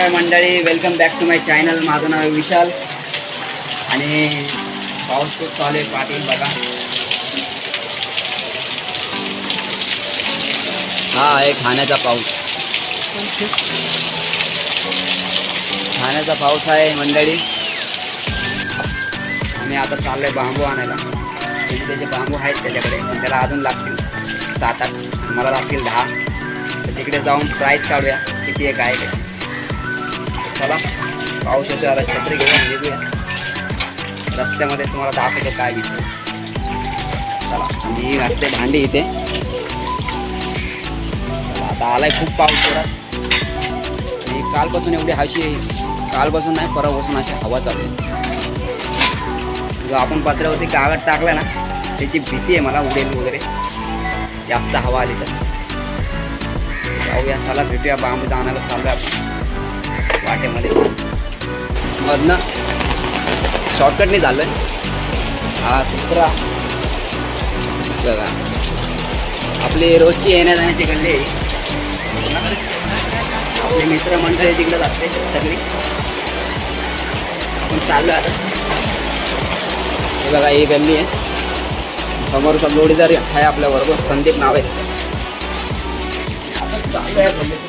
नमस्कार मंडळी, welcome back to my channel. माझं नाव आहे विशाल आणि पाऊस खूप चालू आहे. पाठी बघा, हा आहे ठाण्याचा पाऊस. ठाण्याचा पाऊस आहे मंडळी. आम्ही आता चाललोय बांबू आणायला. त्याचे बांबू आहेत त्याच्याकडे, पण त्याला अजून लागतील 7-8, मला लागतील 10. तर तिकडे जाऊन प्राईस काढूया किती आहे काय ते. चला, पाऊस येतो, आता छत्री घेऊन निघूया. रस्त्यामध्ये तुम्हाला दाखवतो काय दिसतं. चला, आणि रस्ते भांडी इथे. चला, आता आलाय खूप पाऊस जोरात. आणि कालपासून एवढी हशी, कालपासून नाही परवापासून अशी हवा चालू आहे. जो आपण पत्र्यावरती कागद टाकला ना, त्याची भीती आहे मला, उडेल वगैरे जास्त हवा आली तर. जाऊया, चला भेटूया. बांबू आणायला चालू आहे आपण वाटेमध्ये. मधनं शॉर्टकटने झालं आहे. हा दुसरा बघा, आपली रोजची येण्या जाण्याची गल्ली आहे. आपले मित्रमंडळी तिकडे जाते सगळी. आपण चाललो आता. हे बघा, ही गल्ली आहे. समोरचा जोडीदार आहे आपल्याबरोबर, संदीप नाव आहे. आपण चाललो आहे गल्लीत.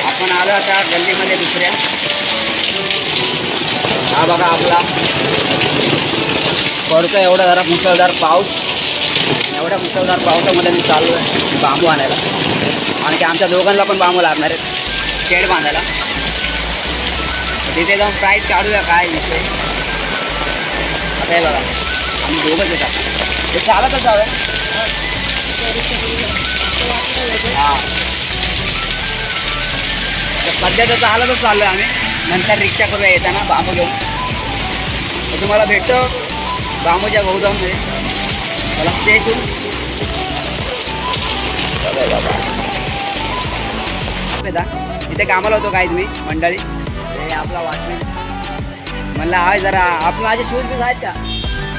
आपण आलो आता गल्लीमध्ये दुसऱ्या. हा बघा, आपला पडतो एवढा जरा मुसळधार पाऊस. एवढ्या मुसळधार पावसामध्ये मी चाललो आहे बांबू आणायला. आणि की आमच्या दोघांना पण बांबू लागणार आहेत शेड बांधायला. तिथे जाऊन प्राईस काढूया काय विषय. आता हे बघा, आम्ही दोघंच येतात. ते चालतच जाऊया. हां, सध्या तर चालतच चाललो आहे आम्ही. नंतर रिक्षा करूया येताना बांबू घेऊन. तर तुम्हाला भेटतो बांबूच्या गोदाममध्ये. मला स्टे करू. इथे कामाला होतो काय तुम्ही मंडळी. हे आपला वॉचमॅन म्हणलं आहे जरा. आपण माझे शूज बीज आहेत का?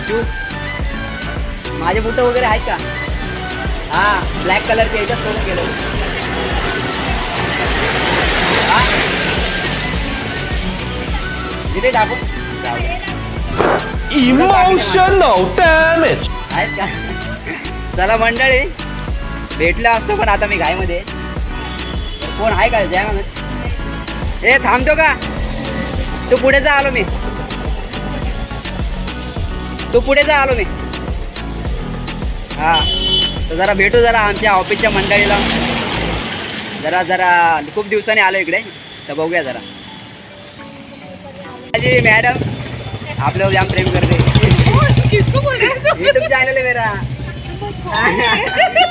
शूज माझे बुटं वगैरे आहेत का? हां, ब्लॅक कलरचे याच्यात सोडून गेलो. इथे टाकू. इमोशनल डॅमेज आहेत का? चला मंडळी, भेटलं असतो पण आता मी घाईमध्ये. कोण आहे का? जय म्हणत. हे थांबतो का तू? पुढे जा, आलो मी. तू पुढे जा, आलो मी. हां, तर जरा भेटू जरा आमच्या ऑफिसच्या मंडळीला. जरा खूप दिवसांनी आलो इकडे, तर बघूया जरा. जी मॅडम आपल्यावर जाम प्रेम करते. यूट्यूब चॅनल आहे मेरा.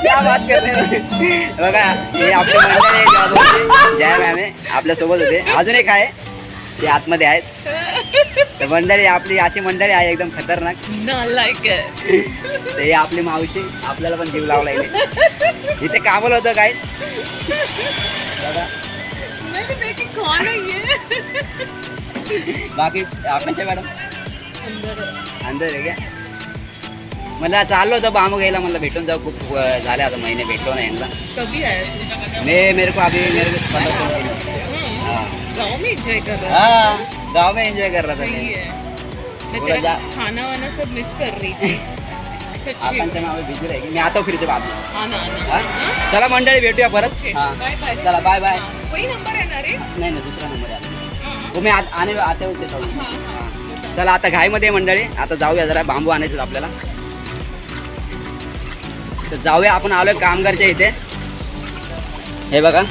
क्या बात करते. बघा, हे आपले मंडळी जय मॅम आहे, आपल्यासोबत होते. अजून एक आहे, ते आतमध्ये आहेत. तर मंडळी आपली अशी मंडळी आहे एकदम खतरनाक. ते आपली मावशी आपल्याला पण जीव लावला इथे कामाला होतं काय. बघा, बाकी आपणच्या मॅडम अंदर आहे क्या? मला चाललो होतं बांबू घ्यायला, मला भेटून जाऊ. खूप झाले आता महिने भेटलो नाही यांना. कभी आया? मेरे को 15 गाँव में एंजॉय कर रहा हाँ, गाँव में एंजॉय कर रहा था. मैं तेरा खाना वाना सब मिस कर रही थी. आपणच्या नावे बिझी राहील. मी आता फिरते बाद में. आना. चला मंडळी, भेटूया परत. Bye bye. चला बाय बाय. वही नंबर है ना रे? नाही, दुसरा नंबर आहे. तुम्ही आने आता होते सगळं. चला, आता घाईमध्ये मंडळी. आता जाऊया जरा, बांबू आणायचं आपल्याला. तर जाऊया. आपण आलोय कामगारच्या इथे. हे बघा,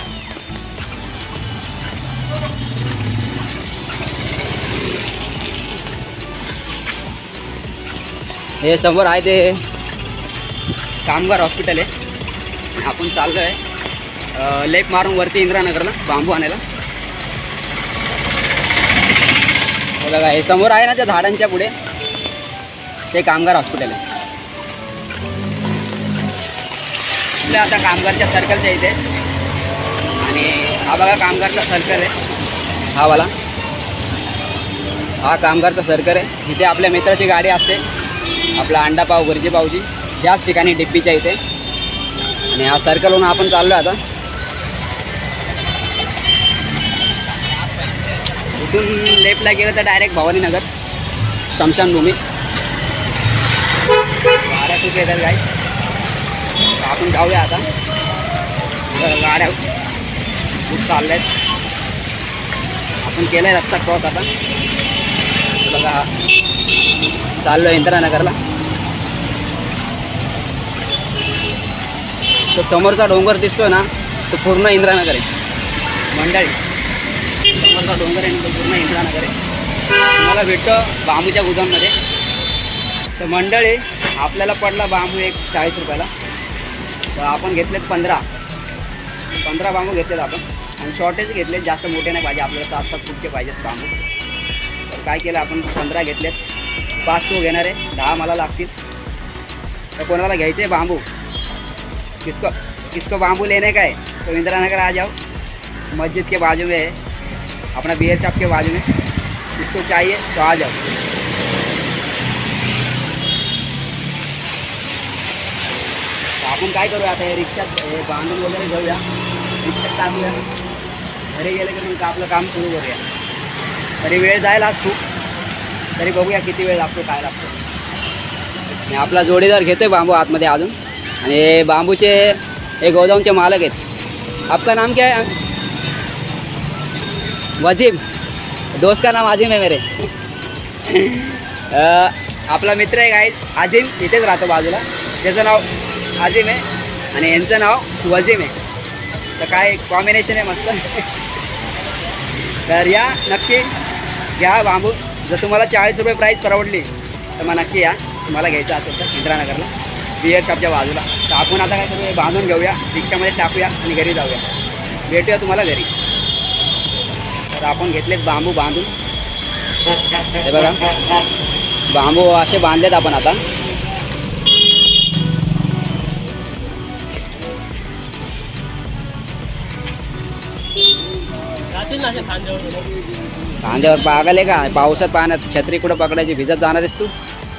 हे समोर आहे ते कामगार हॉस्पिटल आहे. आपण चाललो आहे लेफ्ट मारून वरती इंदिरानगरला बांबू आणायला. हे बघा, हे समोर आहे ना त्या झाडांच्या पुढे, ते कामगार हॉस्पिटल आहे. आपल्या आता कामगारच्या सर्कलच्या इथे. आणि हा बघा कामगारचा सर्कल आहे, हा वाला. हा कामगारचा सर्कल आहे. इथे आपल्या मित्राची गाडी असते, आपला अंडा पाव, गरजे पावची. याच ठिकाणी डिप्पीच्या इथे. आणि हा सर्कलहून आपण चाललो आता. इथून लेफ्टला गेलं तर डायरेक्ट भवानीनगर शमशानभूमी. गाड्या खूप येतात गाईस. आपण जाऊया आता. गाड्या खूप चालल्या आहेत. आपण केलं आहे रस्ता क्रॉस आता. बघा हा चाललो आहे इंदिरानगरला. तो समोरचा डोंगर दिसतोय ना, तो पूर्ण इंदिरानगर आहे मंडळी. समोरचा डोंगर आहे तो पूर्ण इंदिरानगर आहे. तुम्हाला भेटतं बांबूच्या गोदाममध्ये. तर मंडळी आपल्याला पडला बांबू एक 40 रुपयाला. तर आपण घेतलेत 15 बांबू घेतलेत आपण. आणि शॉर्टेज घेतलेत, जास्त मोठे नाही पाहिजे आपल्याला. 7-7 फुटचे पाहिजेत बांबू. तर काय केलं आपण 15 घेतलेत. 5 तो घेणार आहे, 10 मला लागतील. तर कोणाला घ्यायचे आहे बांबू, किसको बांबू लेने का है तो इंदिरानगर आ जाओ. मस्जिद के बाजू में है अपना बियर शॉप के बाजू में. किसको चाहिए तो आ जाओ. तर आपण काय करूया आता, हे रिक्षात हे बांधून वगैरे घेऊया, रिक्षात टाकूया. घरी गेलं की मग आपलं काम सुरू करूया. तरी वेळ जायला आज खूप. तरी बघूया किती वेळ लागतो, काय लागतो. आणि आपला जोडीदार घेतोय बांबू आतमध्ये अजून. आणि बांबूचे हे गोदामचे मालक आहेत. आपका नाम क्या है? वजीम. दोस्त का नाम आजिम है मेरे. आपला मित्र आहे गाईज आजिम, इथेच राहतो बाजूला. त्याचं नाव आजिम आहे आणि यांचं नाव वजीम आहे. तर काय कॉम्बिनेशन आहे मस्त. तर या नक्की घ्या बांबू. जर तुम्हाला 40 रुपये प्राईस परवडली तर मग नक्की या. तुम्हाला घ्यायचं असेल तर इंदिरानगरला बियर शॉपच्या बाजूला. तर आपण आता काय करूया, बांधून घेऊया, रिक्षामध्ये टाकूया आणि घरी जाऊया. भेटूया तुम्हाला घरी. तर आपण घेतलेत बांबू बांधून. हे बघा बांबू असे बांधलेत आपण आता. खांद्यावर पागल आहे का? पावसात पाण्यात छत्री कुठं पकडायची, भिजत जाणार आहेस तू?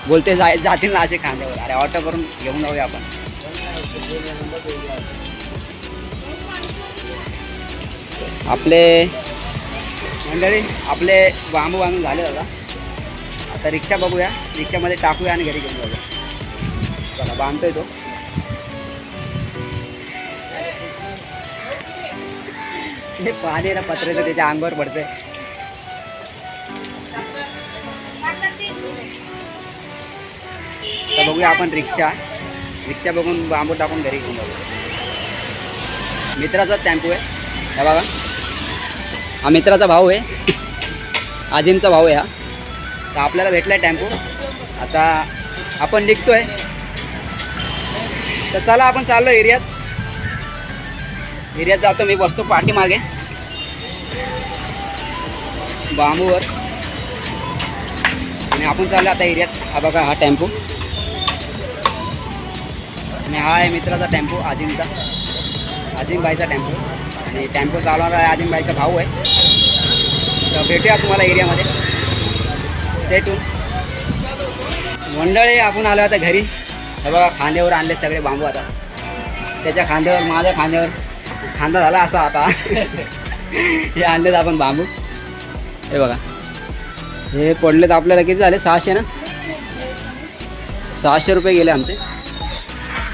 बोलते जातील ना असे खांद्यावर. अरे ऑटो करून घेऊन जाऊया आपण. आपले मंडळी आपले बांबू बांधून झाले दादा. आता रिक्षा बघूया, रिक्षामध्ये टाकूया आणि घरी घेऊन जाऊया. चला बांधतोय तो. हे पाणी ना पत्र्याचं त्याच्या अंगावर पडतंय. तर बघूया आपण रिक्षा बघून बांबू टाकून घरी घेऊन जाऊया. मित्राचाच टेम्पो आहे हा बघा. हा मित्राचा भाऊ आहे, आजिमचा भाऊ आहे हा. तर आपल्याला भेटला आहे टेम्पो. आता आपण निघतोय. तर चला आपण चाललो एरियात जातो. मी बसतो पाठीमागे बांबूवर आणि आपण चाललो आता एरियात. हा बघा हा टेम्पो आणि हा आहे मित्राचा टेम्पो, आजिमबाईचा टेम्पो. आणि टेम्पो चालवणारा आहे आजिमबाईचा भाऊ आहे. तर भेटूया तुम्हाला एरियामध्ये. भेटून मंडळी आपण आलो आता घरी. हे बघा खांद्यावर आणले सगळे बांबू. आता त्याच्या खांद्यावर, माझ्या खांद्यावर खांदा झाला असा आता. हे आणलेत आपण बांबू. हे बघा हे पडलेत आपल्याला. किती झाले? 600 ना. 600 रुपये गेले आमचे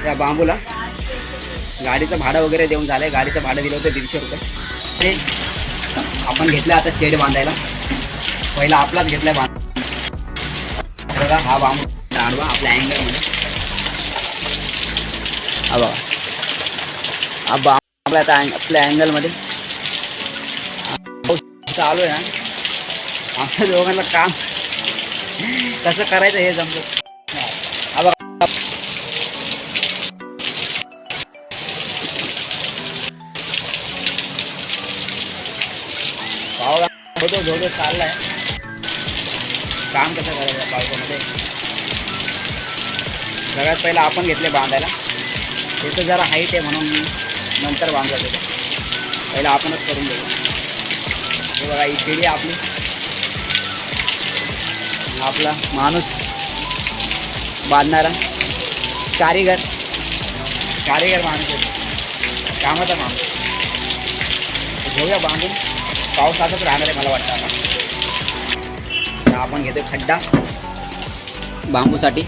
या बांबूला. गाडीचं भाडं वगैरे देऊन झालं आहे. गाडीचं भाडं दिलं होतं 150 रुपये. ते आपण घेतलं आता शेड बांधायला. पहिला आपलाच घेतला आहे बघा हा बांबू आडवा आपल्या अँगलमध्ये. हा बघा हा बांबू आता आपल्या अँगलमध्ये चालू आहे ना. आमच्या दोघांना काम कसं करायचं हे जमलं. हा बघा पावला धोधो चाललाय. काम कसं करायचं पावसामध्ये. सगळ्यात पहिला आपण घेतले बांधायला. तिथं जरा हाईट आहे म्हणून नंतर बांधलं ते. पहिला आपणच करून देऊ. हे बघा ही पिढी आपली. आपला माणूस बांधणारा कारीगर माणूस आहे. कामाचा माणूस. घेऊया बांधून. पावसातच राहणार आहे मला वाटतं आता. तर आपण घेतो खड्डा बांबूसाठी.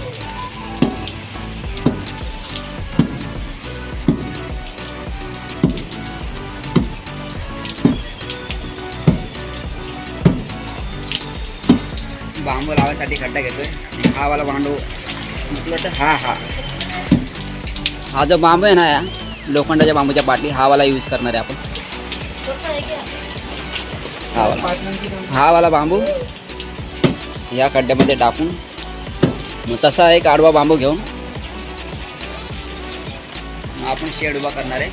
बांबू लावायसाठी खड्डा घेतोय. हा वाला बांबू म्हटलं तर हा जो बांबू आहे ना, या लोखंडाच्या बांबूच्या पाठी हा वाला यूज करणार आहे आपण. हा वाला बांबू या खड्ड्यामध्ये टाकून मग तसा एक आडवा बांबू घेऊन मग आपण शेड उभा करणार आहे.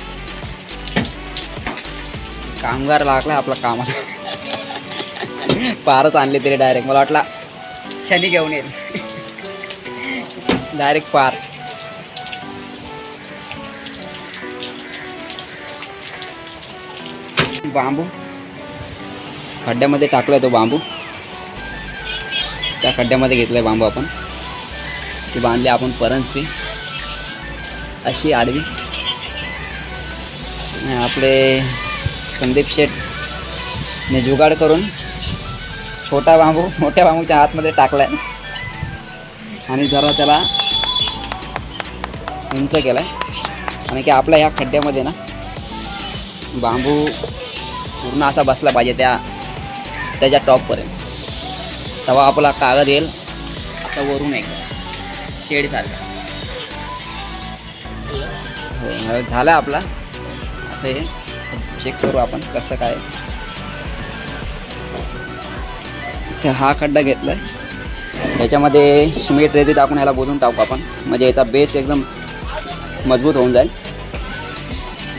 कामगार लागला आपला कामाला. पारच आणले तरी डायरेक्ट मला वाटला छनी घेऊन येईल. डायरेक्ट पार. बांबू खड्ड्यामध्ये टाकलाय तो बांबू. त्या खड्ड्यामध्ये घेतलाय बांबू आपण. ती बांधली आपण परंजपी अशी आडवी. आपले संदीप शेठने जुगाड करून छोटा बांबू मोठ्या बांबूच्या आतमध्ये टाकलाय आणि जरा त्याला उंच केलाय. आणि की आपल्या ह्या खड्ड्यामध्ये ना बांबू पूर्ण असा बसला पाहिजे त्याच्या टॉपपर्यंत. तेव्हा आपला कागद येईल असा वरून एक शेडसारखा. हो झाला आपला. आता हे चेक करू आपण कसं काय. तर हा खड्डा घेतला आहे. याच्यामध्ये सिमेंट रेती टाकून याला बोलून टाकू आपण. म्हणजे याचा बेस एकदम मजबूत होऊन जाईल.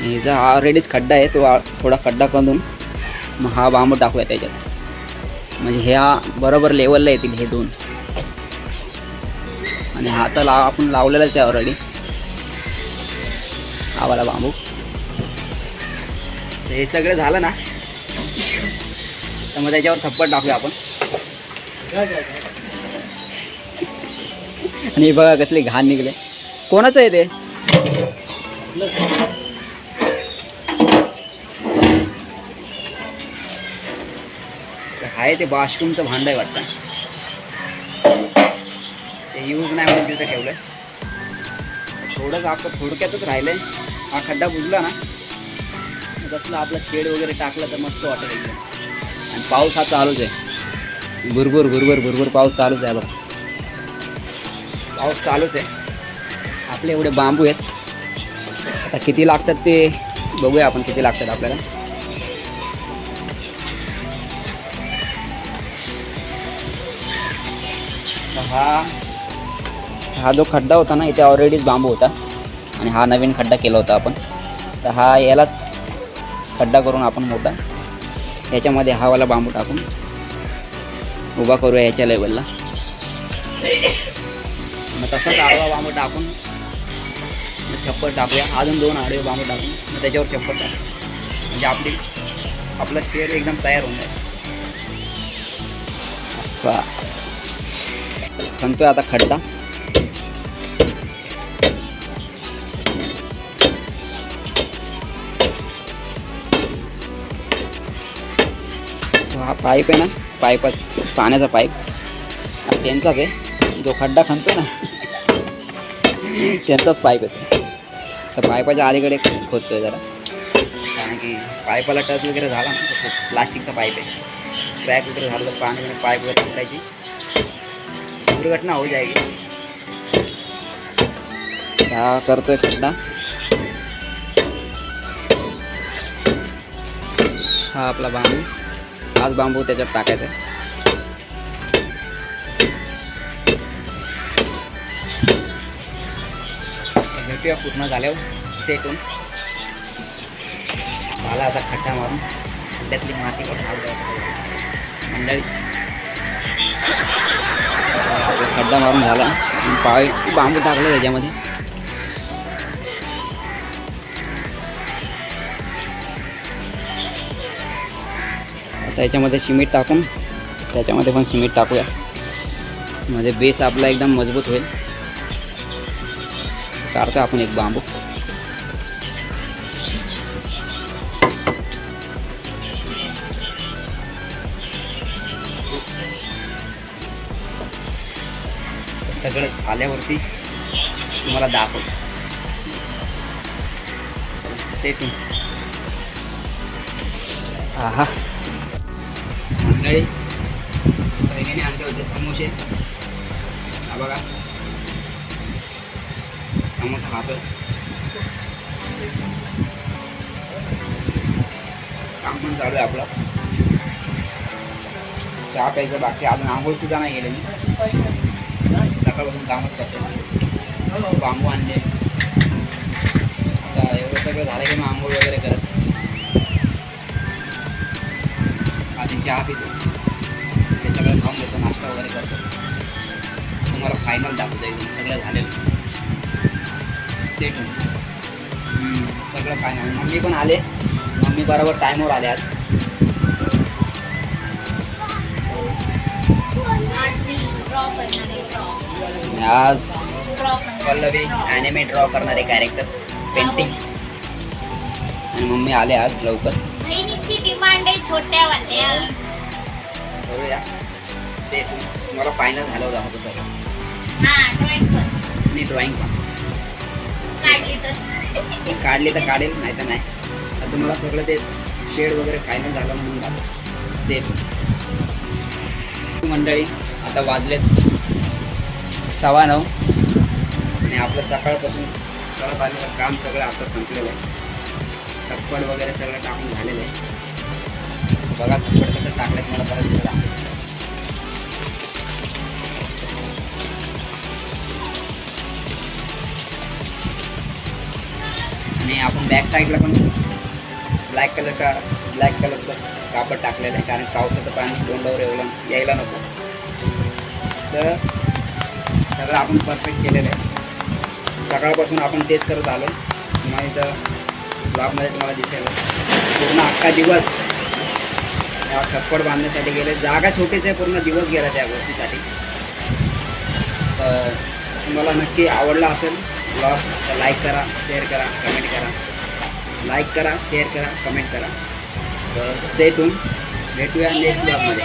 याचा ऑलरेडीच खड्डा आहे तो थोडा खड्डा करून मग हा बांबू टाकूया त्याच्यात. म्हणजे ह्या बरोबर लेवलला येतील हे दोन. आणि हा तर आपण लावलेलाच आहे ऑलरेडी हा वाला बांबू. हे सगळं झालं ना तर मग त्याच्यावर थप्पड टाकूया आपण. आणि बघा कसली घाण निघले. कोणाचं आहे ते? आहे ते बाशरूमचं भांड आहे वाटतं. ते यूज नाही म्हणून तिथं ठेवलंय. थोडंच आपलं थोडक्यातच राहिलंय. हा खड्डा बुजला ना कसलं आपलं शेड वगैरे टाकलं तर मस्त वाटेल एकदम. आणि पाऊस हा चालूच आहे. भुरभुर भुरभुर भुरभुर पाऊस चालूच आहे. बघा पाऊस चालूच आहे. आपले एवढे बांबू आहेत. आता किती लागतात ते बघूया आपण किती लागतात आपल्याला. हा जो खड्डा होता ना इथे ऑलरेडीच बांबू होता आणि हा नवीन खड्डा केला होता आपण. तर हा यालाच खड्डा करून आपण मोठा याच्यामध्ये हा वाला बांबू टाकून उभा करूया याच्या लेवलला. मग तसंच आडवा बांबू टाकून मग छप्पर टाकूया. अजून दोन आडवे बांबू टाकून मग त्याच्यावर छप्पर टाकू. म्हणजे आपला शेड एकदम तयार होऊन जाईल. असा सांगतोय आता खड्डा. हा पाईप आहे ना पाण्याचा पाईप त्यांचाच आहे. जो खड्डा खणतो ना त्यांचाच पाईप आहे. तर पाईपाच्या अलीकडे खोदतोय जरा. कारण की पाईपाला टच वगैरे झाला ना तर प्लास्टिकचा पाईप आहे. क्रॅक वगैरे झालं तर पाणी पाईप वगैरे फुटायची दुर्घटना हो जाएगी. हा करतोय खड्डा. हा आपला बांबू. हाच बांबू त्याच्यात टाकायचा आहे. भेटूया पूर्ण झाल्यावर टेकून. मला आता खड्डा मारून खड्ड्यातली माती पण मंडळी. खड्डा मारून झाला. बांबू टाकला त्याच्यामध्ये. आता याच्यामध्ये सिमेंट टाकून त्याच्यामध्ये पण सिमेंट टाकूया. म्हणजे बेस आपला एकदम मजबूत होईल. काढतो आपण एक बांबू. सगळं आल्यावरती तुम्हाला दाखवतो. ते आहा मंडळी वहिनीने आणले होते समोसे. हा बघा समोसा खातो. काम पण चालू आहे आपलं. चहा प्यायचं बाकी अजून आंघोळ सुद्धा नाही गेले मी. सकाळपासून कामच करतो. बांबू आणले. आता एवढं सगळं झालं की मग आंघोळ वगैरे करत आधी चहा पितो. ते सगळं खाऊन घेतो. नाश्ता वगैरे करतो. तुम्हाला फायनल दाखवतो एकदम सगळं झालेलं. ते सगळं फायनल. मम्मी पण आले. मम्मी बरोबर टाईमवर आले आज. आज पल्लवी ॲनिमे ड्रॉ करणारे कॅरेक्टर पेंटिंग. आणि मम्मी आले आज लवकर. बहिणीची डिमांड आहे छोट्यावाल्या. बरोबर. ते तुम्हाला फायनल झालं होतं होतं सगळं. हा ड्रॉइंग कर. आणि ड्रॉइंग पण काढली तर काढेल नाही तर नाही. तर तुम्हाला सगळं ते शेड वगैरे फायनल झालं म्हणून झालं ते. मंडळी आता वाजलेत 9:15 आणि आपलं सकाळपासून करत आलेलं काम सगळं आता संपलेलं आहे. टप्पड वगैरे सगळं टाकून झालेलं आहे. बघा टप्पड कसं टाकलं मला परत दिलं. आणि आपण बॅक साईडला पण ब्लॅक कलरचं कापड टाकलेलं आहे. कारण पावसाचं पाणी तोंडावर यायला नको. तर सगळं आपण परफेक्ट केलेलं आहे. सकाळपासून आपण तेच करत आलो. तुम्हाला इथं ब्लॉगमध्ये तुम्हाला दिसेल पूर्ण अख्खा दिवस हा टप्पड बांधण्यासाठी गेले. जागा छोटीच आहे. पूर्ण दिवस गेला त्या गोष्टीसाठी. तर तुम्हाला नक्की आवडला असेल ब्लॉग तर लाईक करा, शेअर करा, कमेंट करा. लाईक करा, शेअर करा, कमेंट करा. तर स्टे ट्यून. भेटूया नेक्स्ट ब्लॉगमध्ये.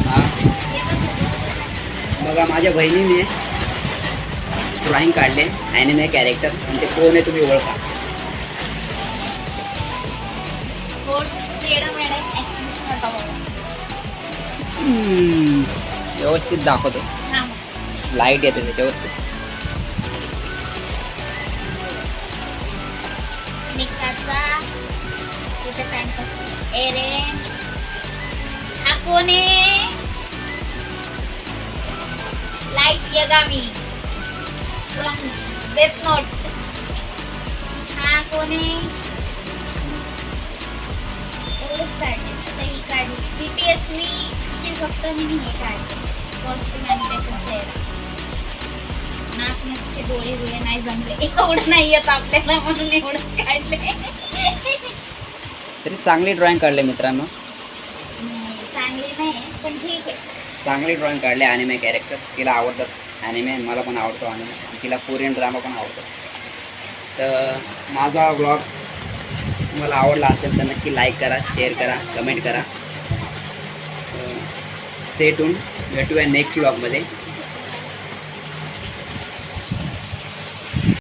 हां बघा माझ्या बहिणीने ड्रॉइंग काढले ॲनिमे कॅरेक्टर. आणि ते कोण आहे तुम्ही ओळखा. व्यवस्थित दाखवतो. लाईट येते त्याच्यावरती. Light Yagami from Death Note. हा कोणी एवढंच काढले. ही काढली BTS ची फक्त मी हे काढले. कॉस्ट्युम आणि त्याचा चेहरा. नाक नक्षे डोळे बिळे नाही जमले. एवढं नाही येत आपल्याला म्हणून एवढंच काढले. तरी चांगली ड्रॉइंग काढले मित्रांनो. चांगली नाही पण ठीक आहे. चांगली ड्रॉइंग काढले ॲनिमे कॅरेक्टर. तिला आवडतात ॲनिमे. मला पण आवडतो ॲनिमे. तिला कोरियन ड्रामा पण आवडतो. तर माझा ब्लॉग तुम्हाला आवडला असेल तर नक्की लाईक करा, शेअर करा, कमेंट करा. Stay tune. भेटूया नेक्स्ट ब्लॉगमध्ये.